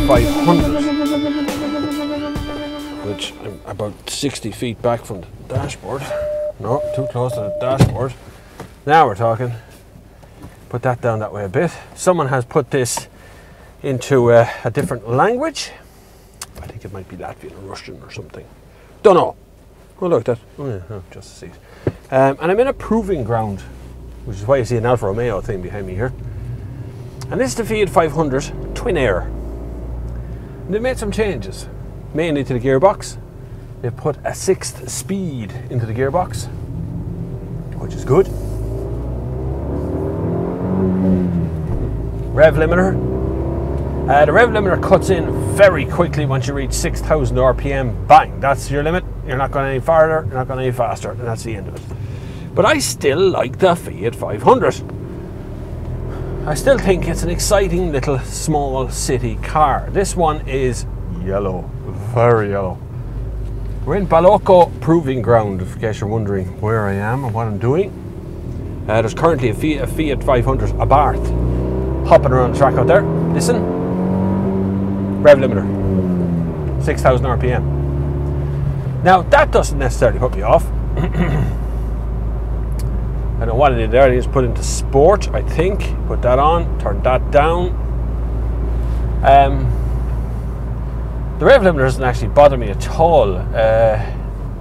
500, which I'm about 60 feet back from the dashboard. No, too close to the dashboard. Now we're talking. Put that down that way a bit. Someone has put this into a different language. I think it might be Latvian or Russian or something. Don't know. Oh look, that. Oh yeah, oh, just a seat. And I'm in a proving ground, which is why you see an Alfa Romeo thing behind me here. And this is the Fiat 500 Twin Air. And they made some changes, mainly to the gearbox. They put a 6th speed into the gearbox, which is good. Rev limiter. The rev limiter cuts in very quickly once you reach 6,000 RPM. Bang, that's your limit. You're not going any farther, you're not going any faster, and that's the end of it. But I still like the Fiat 500. I still think it's an exciting little small city car. This one is yellow, very yellow. We're in Balocco Proving Ground, in case you're wondering where I am and what I'm doing. There's currently a Fiat 500 Abarth hopping around the track out there. Listen, rev limiter, 6,000 RPM. Now that doesn't necessarily put me off. I don't know what I did there. I just put into sport, I think. Put that on, turn that down. The rev limiter doesn't actually bother me at all.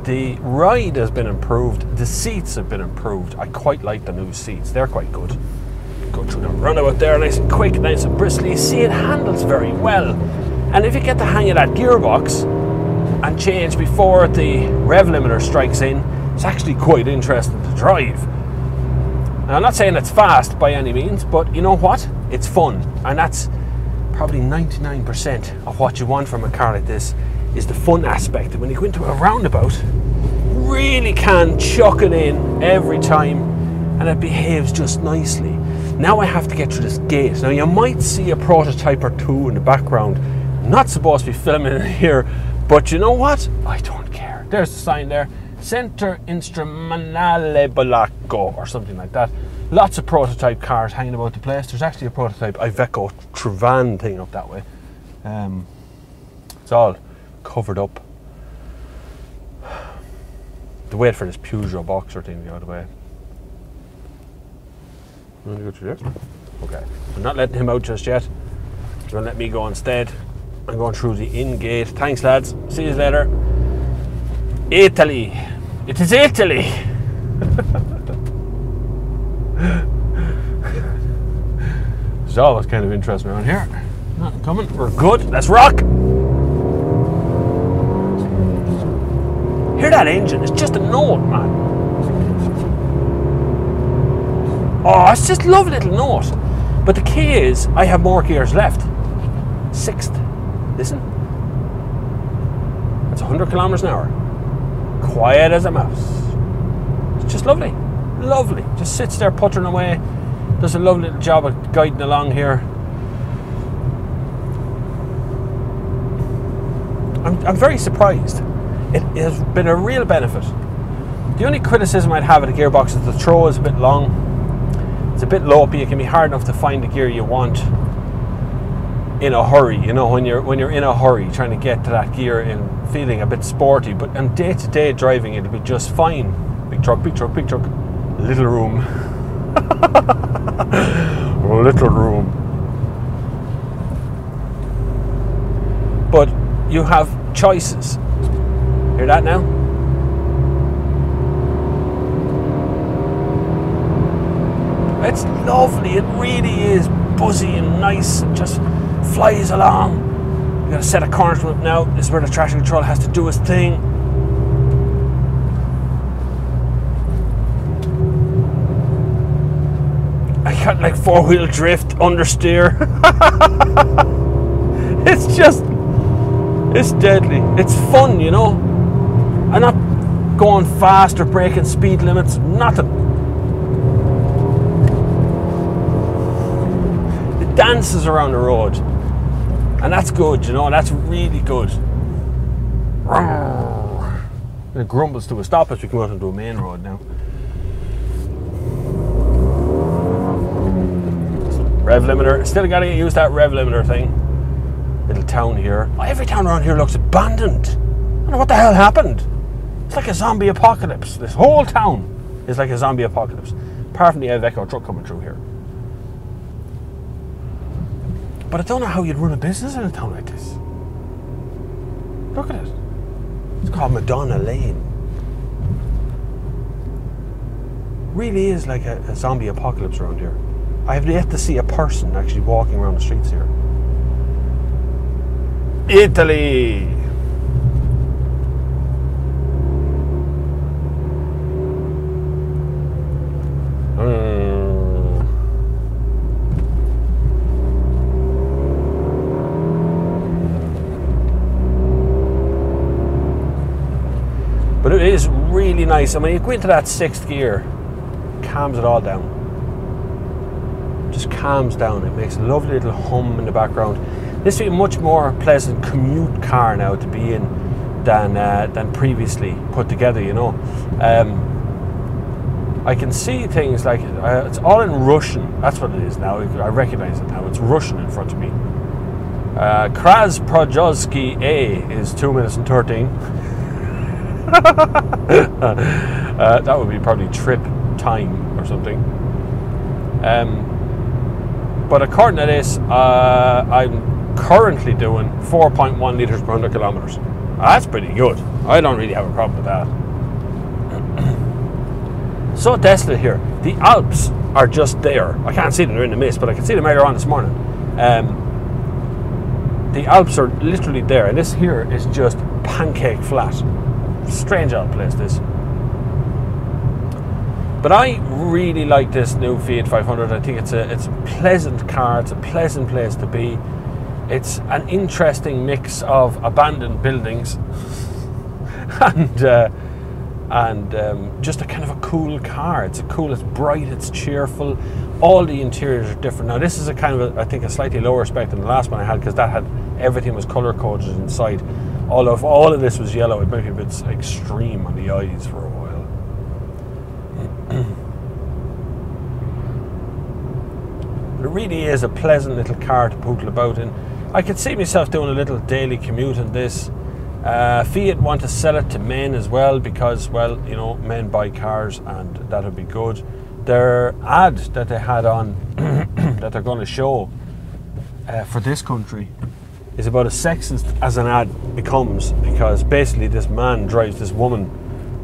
The ride has been improved. The seats have been improved. I quite like the new seats. They're quite good. Go through the roundabout there, nice and quick, nice and bristly. You see, it handles very well. And if you get the hang of that gearbox and change before the rev limiter strikes in, it's actually quite interesting to drive. Now, I'm not saying it's fast by any means, but you know what? It's fun. And that's probably 99% of what you want from a car like this, is the fun aspect. And when you go into a roundabout, you really can chuck it in every time and it behaves just nicely. Now I have to get through this gate. Now you might see a prototype or two in the background. I'm not supposed to be filming it here, but you know what? I don't care. There's the sign there. Centro Instrumentale Balocco or something like that. Lots of prototype cars hanging about the place. There's actually a prototype Iveco Trevan thing up that way. It's all covered up. To wait for this Peugeot Boxer thing to go out of the way. You want to go through there? Okay. I'm not letting him out just yet. He's going to let me go instead. I'm going through the in gate. Thanks, lads. See you later. Italy. It is Italy. There's always kind of interesting around here. Nothing coming. We're good. Let's rock. Hear that engine? It's just a note, man. Oh, it's just a lovely little note. But the key is, I have more gears left. 6th. Listen. That's 100 kilometers an hour. Quiet as a mouse. It's just lovely. Lovely. Just sits there puttering away. Does a lovely little job of guiding along here. I'm very surprised. It has been a real benefit. The only criticism I'd have of the gearbox is the throw is a bit long. It's a bit lopey. It can be hard enough to find the gear you want in a hurry. You know, when you're in a hurry, trying to get to that gear and feeling a bit sporty. But on day-to-day driving, it'll be just fine. Big truck, big truck, big truck. Little room. Little room. But you have choices. Hear that now? It's lovely. It really is buzzy and nice and just flies along. You got a set of corners from it now. This is where the traction control has to do its thing. I got like 4-wheel drift, understeer. It's deadly. It's fun, you know. I'm not going fast or breaking speed limits, nothing. It dances around the road. And that's good, you know, that's really good. And it grumbles to a stop as we come out onto a main road now. Rev limiter, still got to use that rev limiter thing. It'll town here. Every town around here looks abandoned. I don't know what the hell happened. It's like a zombie apocalypse. This whole town is like a zombie apocalypse. Apart from the Iveco truck coming through here. But I don't know how you'd run a business in a town like this. Look at it. It's called Madonna Lane. Really is like a zombie apocalypse around here. I have yet to see a person actually walking around the streets here. Italy! But it is really nice. I mean, you go into that 6th gear, calms it all down. Just calms down. It makes a lovely little hum in the background. This will be a much more pleasant commute car now to be in than previously put together, you know. I can see things like, it's all in Russian. That's what it is now. I recognize it now. It's Russian in front of me. Kraz Projozki A is 2 minutes and 13. That would be probably trip time or something. But according to this, I'm currently doing 4.1 litres per 100 kilometres. That's pretty good. I don't really have a problem with that. So desolate here. The Alps are just there. I can't see them, they're in the mist, but I can see them earlier on this morning. The Alps are literally there, and this here is just pancake flat. Strange old place, this. But I really like this new Fiat 500. I think it's a pleasant car. It's a pleasant place to be. It's an interesting mix of abandoned buildings and just a kind of a cool car. It's cool. It's bright. It's cheerful. All the interiors are different. Now this is a kind of I think a slightly lower spec than the last one I had, because that had everything was color coded inside. All of this was yellow. It might be a bit extreme on the eyes for a while. It really is a pleasant little car to poodle about in. I could see myself doing a little daily commute in this. Fiat want to sell it to men as well, because, well, you know, men buy cars, and that would be good. Their ad that they had on that they're going to show for this country is about as sexist as an ad becomes, because basically this man drives this woman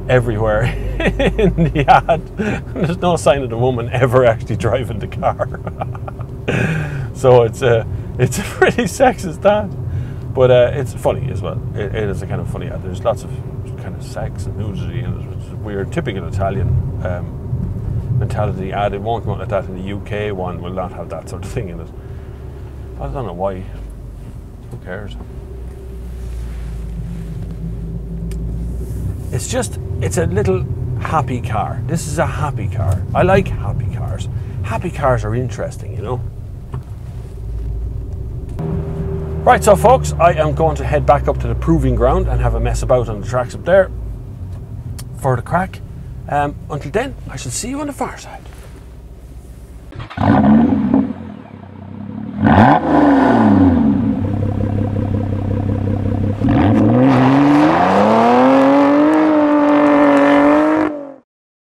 everywhere in the ad. There's no sign of the woman ever actually driving the car. So it's a pretty sexist ad, but it's funny as well. It is a kind of funny ad. There's lots of kind of sex and nudity in it, which is weird, typical Italian mentality ad. It won't go like that in the UK one. Will not have that sort of thing in it. I don't know why. Who cares? It's a little happy car. This is a happy car. I like happy cars. Happy cars are interesting, you know. Right, so folks, I am going to head back up to the proving ground and have a mess about on the tracks up there for the crack. Until then, I shall see you on the far side.